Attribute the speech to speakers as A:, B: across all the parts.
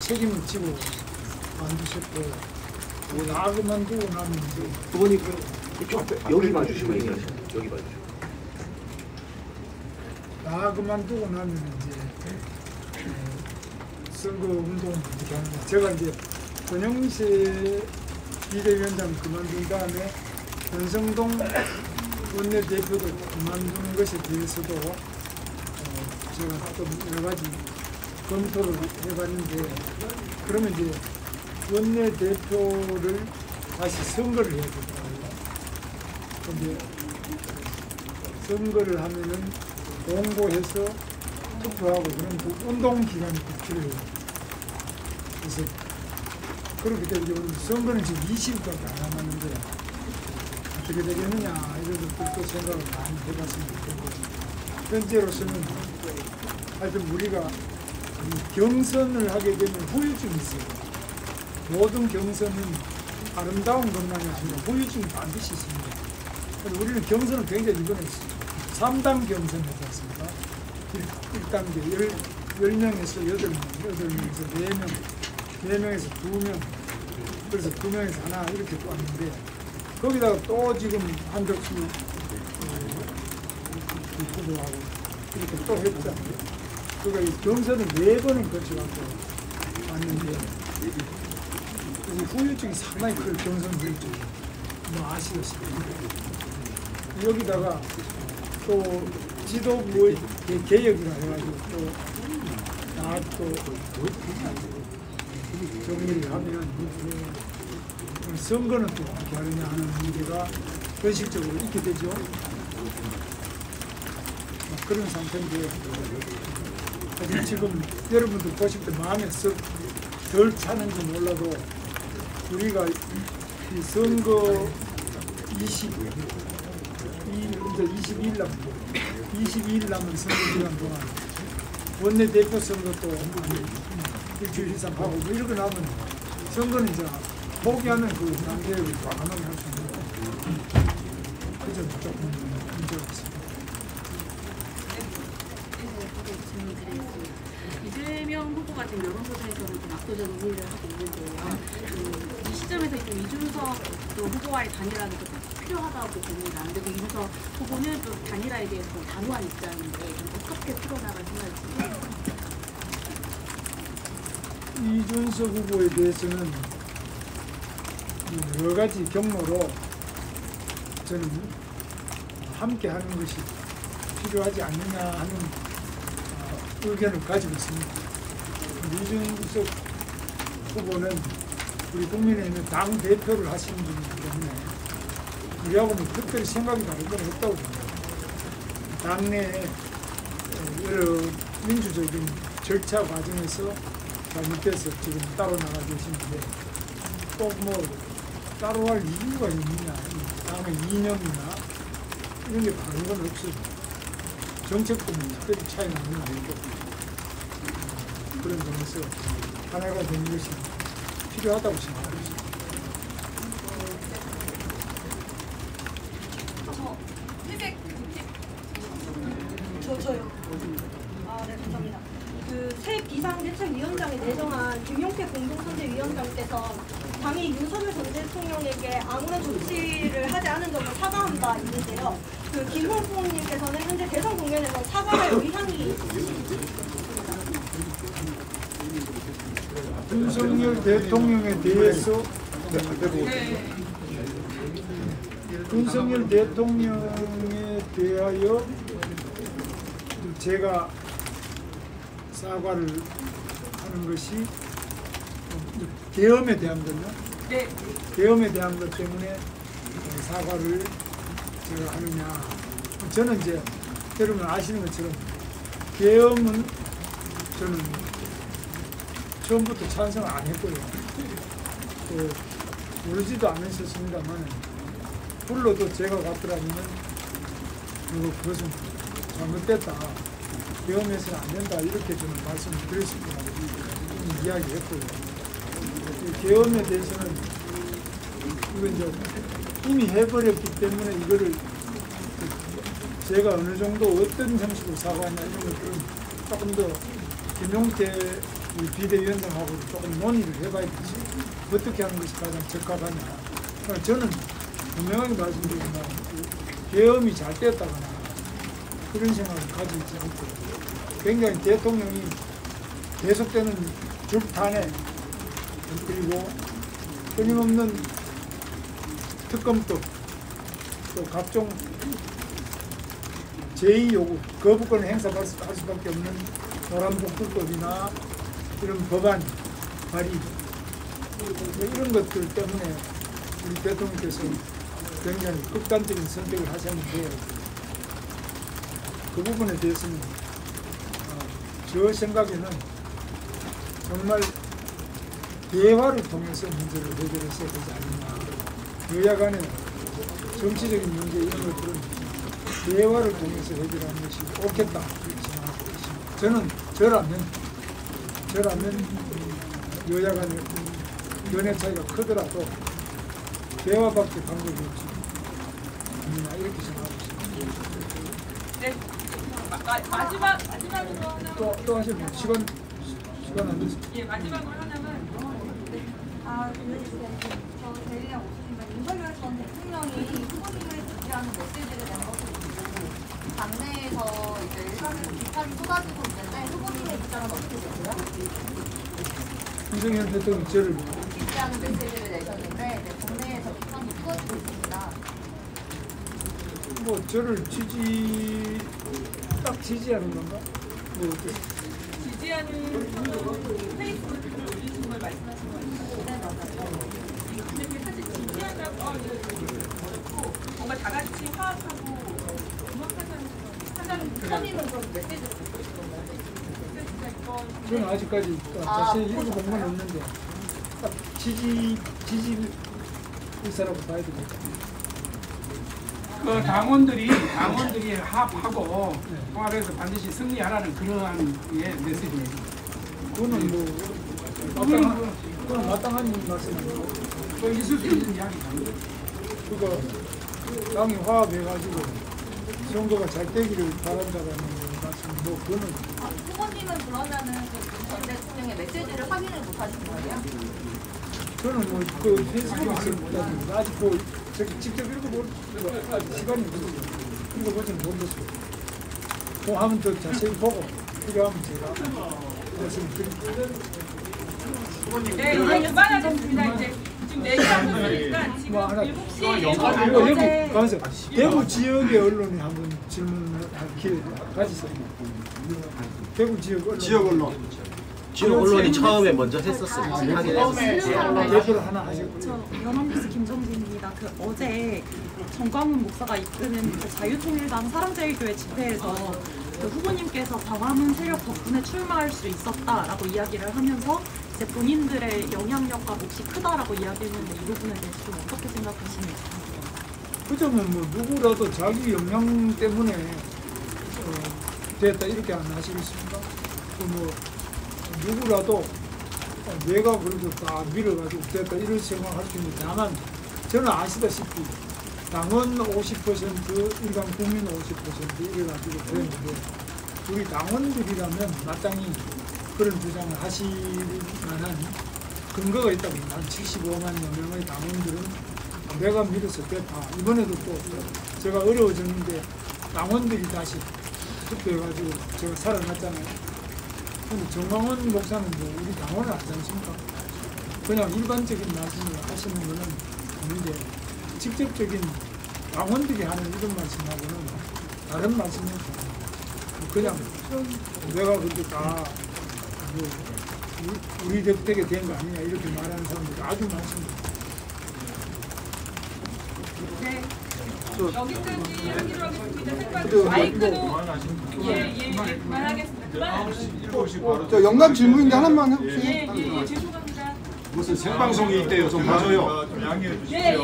A: 책임을 지고 만드셨고 나 그만두고 나면 이제
B: 부모님 이쪽 앞에 여기 봐주시면 얘기하시죠. 여기 봐주시고.
A: 나 그만두고 나면 이제 선거 운동을 어떻게 하느냐. 제가 이제 권영세 비대위원장 그만둔 다음에 권성동 원내대표도 그만두는 것에 대해서도 제가 또 여러 가지 검토를 해봤는데, 그러면 이제 원내대표를 다시 선거를 해야 되더라고요. 근데 선거를 하면은 공고해서 투표하고 그런 그 운동 기간이 꼭 필요해요. 그래서 그렇기 때문에 오늘 선거는 지금 20일밖에 안 남았는데 어떻게 되겠느냐 이런 것도 생각을 많이 해봤습니다. 현재로서는 하여튼 우리가 경선을 하게 되면 후유증이 있어요. 모든 경선은 아름다운 것만이 아니라 후유증이 반드시 있습니다. 그래서 우리는 경선을 굉장히 이번에 3당 경선이지 않습니까? 1단계 10명에서 8명, 8명에서 4명, 4명에서 2명, 그래서 2명에서 하나 이렇게 왔는데, 거기다가 또 지금 한덕수 후보하고 이렇게 또 했잖아요. 그러니까 이 경선을 4번을 거쳐갖고 왔는데, 후유증이 상당히 큰 경선 후유증이 너무 아쉬웠습니다. 여기다가 또 지도부의 개혁이라 해가지고 또 정리를 하면 선거는 또 어떻게 하느냐 하는 문제가 현실적으로 있게 되죠. 그런 상태인데, 사실 지금 여러분들 보실 때 마음에 썩 덜 차는지 몰라도 우리가 이 선거 22일 남은 선거 기간 동안 원내대표 선거도 일주일 이상 하고 뭐 이러고 나면 선거는 이제 포기하는 그 단계를 가능하게 할 수 있는 거예요. 그 점이 조금 문제가 있습니다.
C: 이재명 후보가 지금 여론조사에서는 좀 압도적 우위를 하고 있는데요. 이 시점에서 좀 이준석 후보와의 단일화가 좀 필요하다고 봅니다. 근데 이준석 후보는 좀 단일화에 대해서 좀 단호한 입장인데 어떻게 풀어나갈 생각이세요?
A: 이준석 후보에 대해서는 여러 가지 경로로 저는 함께 하는 것이 필요하지 않느냐 하는 의견을 가지고 있습니다. 이준석 후보는 우리 국민의힘의 당 대표를 하시는 분이기 때문에 우리하고는 특별히 생각이 다른 건 없다고 봅니다. 당내에 여러 민주적인 절차 과정에서 잘못돼서 지금 따로 나가 계시는데 또 뭐 따로 할 이유가 있느냐, 당의 이념이나 이런 게 다른 건 없어요. 정책도 특별히 차이 나는 아니고 그런 점에서 하나가 되는 것이 필요하다고 생각합니다.
D: 저요. 네, 감사합니다. 새 비상대책위원장에 내정한 김용태 공동선대위원장께서 당이 윤석열 전 대통령에게 아무런 조치를 하지 않은 점을 사과한 바 있는데요. 김 후보님께서는 현재 대선 국면에서 사과할 의향이 있으신지.
A: 윤석열 대통령에 대해서 윤석열 대통령에 대하여 제가 사과를 하는 것이 계엄에 대한 건요? 네. 계엄에 대한 것 때문에 사과를 제가 하느냐. 저는 이제 여러분 아시는 것처럼 계엄은 저는 처음부터 찬성을 안 했고요. 또 모르지도 않으셨습니다만 불러도 제가 갔더라면 그것은 잘못됐다. 계엄해서는 안 된다. 이렇게 저는 말씀을 드렸을 거라고 이야기했고요. 계엄에 대해서는 이건 이제 이미 해버렸기 때문에 이거를 제가 어느 정도 어떤 형식으로 사과하냐 이런 것들은 조금 더 김용태 우리 비대위원장하고 조금 논의를 해봐야 되지. 어떻게 하는 것이 가장 적합하냐. 그러니까 저는 분명하게 말씀드리지만 계엄이 잘 되었다거나 그런 생각을 가지지 않고 굉장히 대통령이 계속되는 줄탄에 그리고 끊임없는 특검법 또 각종 제2요구 거부권을 행사할 수밖에 없는 노란복불법이나 이런 법안 발의 이런 것들 때문에 우리 대통령께서 굉장히 극단적인 선택을 하셨는데 그 부분에 대해서는 저 생각에는 정말 대화를 통해서 문제를 해결했어야 되지 않느냐. 여야 간의 정치적인 문제 이런 것들은 대화를 통해서 해결하는 것이 옳겠다 이렇게 생각하고 있습니다. 저라면 여야 간의 견해 차이가 크더라도 대화밖에 방법이 없지 않느냐 이렇게 생각하고 있습니다.
E: 네. 마지막으로 하나만.
A: 또 하시면 시간 안 됐어요.
E: 예, 마지막으로 하나만.
F: 저 대리랑 오십니다. 윤석열 전 대통령이 후보님을 지지하는 메시지를 낸 것을 보고 당내에서 이제 일각에서 비판이 쏟아지고 있는데 후보님의 입장은 어떻게 되세요?
A: 윤석열 대통령이 저를
F: 지지하는 메시지를 내셨는데 이제 국내에서 비판이 쏟아지고 있습니다.
A: 뭐 저를 딱 지지하는 건가? 뭐 어때?
E: 지지하는 페이스북으로 올리신 걸 말씀하신 거예요.
F: 네, 맞아요.
E: 근데 사실 지지한다고 그렇고 뭔가 다 같이 화합하고 음악하자는
F: 후보님은 그럼 메시지를 듣고 싶은가요?
A: 저는 아직까지 자세히 읽어본 건 없는데 딱 지지 의사라고 봐야 되겠다.
G: 그 당원들이 합하고 통합해서 반드시 승리하라는 그러한 메시지입니다.
A: 그건 마땅한 말씀이고
G: 또 있을 수 있는 이야기가
A: 그거 당이 화합해가지고 선거가 잘 되기를 바란다는 말씀 뭐 그거는
F: 후보님은 그러면은 전 대통령의 메시지를 확인을 못 하신 거예요?
A: 저는 뭐 그 페이스북에서 보다니 아직 뭐 저기 직접 읽어볼 시간이 없어요. 읽어보지는 못했어요. 그 하면 더 자세히 보고 필요하면 제가 말씀드릴게요.
E: 네, 이제 그만하겠습니다. 이제 지금 4시간 됐으니까 지금
A: 뭐 하나
E: 7시
A: 여기 가면서 대구 지역의 언론이 한번 질문을 할 기회 가지세요. 대구 지역 언론.
B: 지역 언론이 처음에 먼저 했었어요. 확인했었어요.
A: 대표를 하나 하셨고.
H: 저 연합뉴스 김정진입니다. 그 어제 정광훈 목사가 이끄는 그 자유통일당 사랑제일교회 집회에서 그 후보님께서 광화문 세력 덕분에 출마할 수 있었다라고 이야기를 하면서 이제 본인들의 영향력과 몫이 크다라고 이야기했는데 이 부분에 대해서 좀 어떻게 생각하십니까?
A: 그 점은 뭐 누구라도 자기 역량 때문에 됐다 이렇게 안 하시겠습니까? 뭐 누구라도 내가 그래도 다 밀어가지고 됐다 이런 생각할 수 있는데 다만 저는 아시다시피 당원 50% 일반 국민 50% 이래가지고 그랬는데 우리 당원들이라면 마땅히 그런 주장을 하실 만한 근거가 있다고 봅니다. 한 75만여 명의 당원들은 내가 밀어서 됐다. 이번에도 또 제가 어려워졌는데 당원들이 다시 투표해가지고 제가 살아났잖아요. 근데 정광훈 목사는 뭐 우리 당원을 하지 않습니까? 그냥 일반적인 말씀을 하시는 거는 없는데 직접적인 당원들이 하는 이런 말씀하고는 다른 말씀은 그냥 내가 그렇게 다 우리 덕택에 된 거 아니냐 이렇게 말하는 사람들이 아주 많습니다.
E: 네. 여기까지 하기로 하겠습니다. 마이크도 그만하겠습니다. 그만하겠습니다.
I: 저 연관 질문인데 하나만 해주세요.
E: 예, 죄송합니다.
J: 무슨 생방송이 있대요. 좀 봐줘요.
E: 예.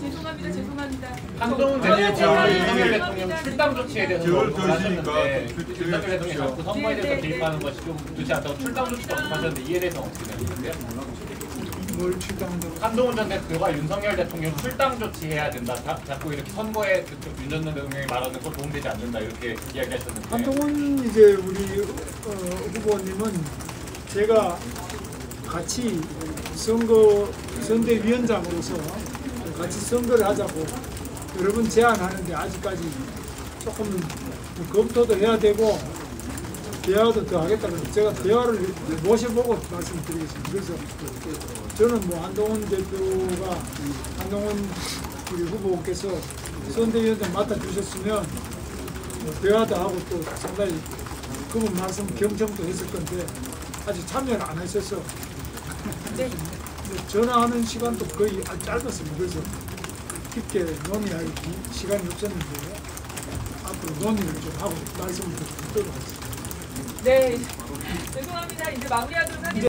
E: 죄송합니다.
K: 한동훈 대통령이 윤석열 대통령 출당 조치에 대해서 말하셨는데 윤석열 대통령이 자꾸 선거에 대해서 개입하는 것이 좀 좋지 않다고 출당 조치도 하셨는데 이에 대해서 어떻게 생각하세요?
A: 뭘 출당한다고?
K: 한동훈 전 대표가 윤석열 대통령 출당 조치해야 된다. 자꾸 이렇게 선거에 윤 전 대통령이 말하는 거 도움되지 않는다 이렇게 이야기하셨는데
A: 한동훈 이제 우리 후보님은 제가 같이 선대위원장으로서 같이 선거를 하자고 여러 번 제안하는데 아직까지 조금 검토도 해야 되고 대화도 더 하겠다 그래서 제가 대화를 모셔보고 말씀드리겠습니다. 그래서 저는 뭐 한동훈 대표가 한동훈 우리 후보께서 선대위원장 맡아주셨으면 뭐 대화도 하고 또 상당히 그분 말씀 경청도 했을 건데 아직 참여를 안 하셔서 전화하는 시간도 거의 짧았습니다. 그래서 깊게 논의할 시간이 없었는데 앞으로 논의를 좀 하고 말씀을 좀 듣도록 하겠습니다.
E: 네, 죄송합니다. 이제 마무리하도록 하겠습니다.